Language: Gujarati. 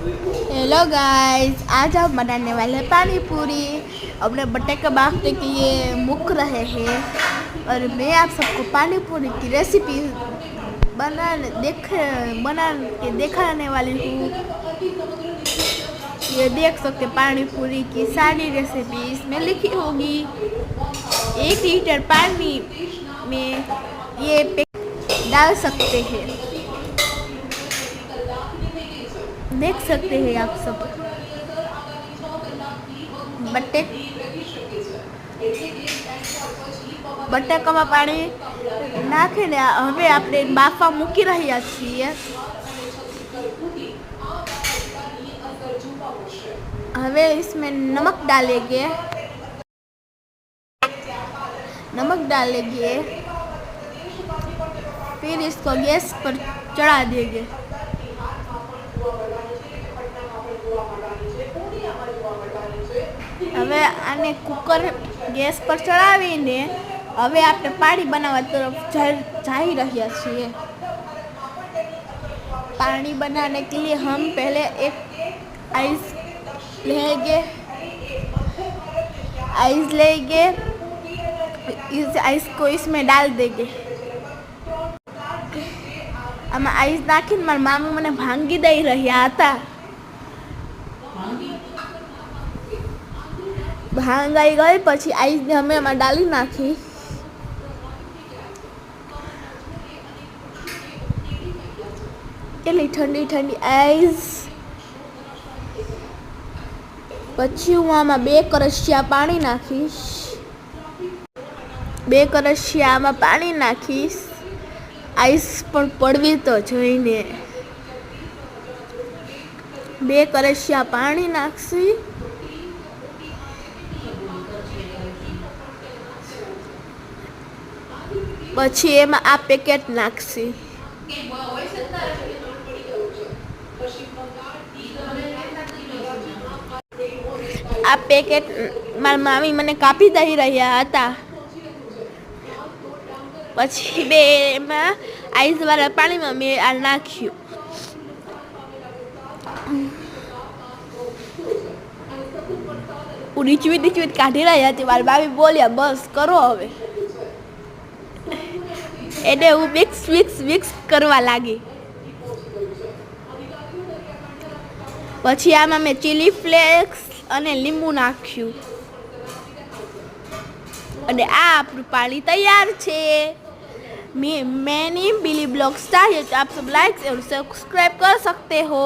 हेलो गाइस, आज हम बनाने वाले हैं पानी पूरी। अपने बट्टे के बाफते के लिए मुक रहे हैं और मैं आप सबको पानी पूरी की रेसिपी बना के दिखाने वाली हूँ। ये देख सकते पानी पूरी की सारी रेसिपी इसमें लिखी होगी। 1 लीटर पानी में ये डाल सकते हैं, देख सकते हैं आप सब। બટાકામાં પાણી નાખીને હવે આપણે બાફા મૂકી રહ્યા છીએ। હવે इसमें नमक डालेंगे, फिर इसको गैस पर चढ़ा देंगे। હવે આને કુકર ગેસ પર ચડાવીને હવે આપણે પાણી બનાવવા તરફ जा રહ્યા છીએ। पानी बनाने के लिए हम पहले एक आइस लेंगे। इस आइस को इसमें डाल देंगे। આમાં આઈસ નાખીને મારી મામી મને ભાંગી દઈ રહ્યા હતા। ભાંગાઈ ગઈ પછી આઈસને અમે એમાં ડાલી નાખી। કેટલી ઠંડી ઠંડી આઈસ। પછી હું આમાં 2 કરશિયા પાણી નાખીશ। 2 કરશિયા આમાં પાણી નાખીશ। આઈસ પણ પડવી તો જોઈને 2 કરશિયા પાણી નાખશી। પછી એમાં આ પેકેટ નાખશી। આ પેકેટ મારી મામી મને કાપી દઈ રહ્યા હતા। પછી એમાં આઈસવાળા પાણીમાં મેં આ નાખ્યું। હું નીચવી કાઢી રહ્યા હતી। મારી મામી બોલ્યા બસ કરો હવે। એને હું મિક્સ કરવા લાગી। પછી આમાં મેં ચીલી ફ્લેક્સ અને લીંબુ નાખ્યું અને આ આપણું પાણી તૈયાર છે। मैंने बिली ब्लॉग्स चाहिए तो आप सब लाइक और सब्सक्राइब कर सकते हो।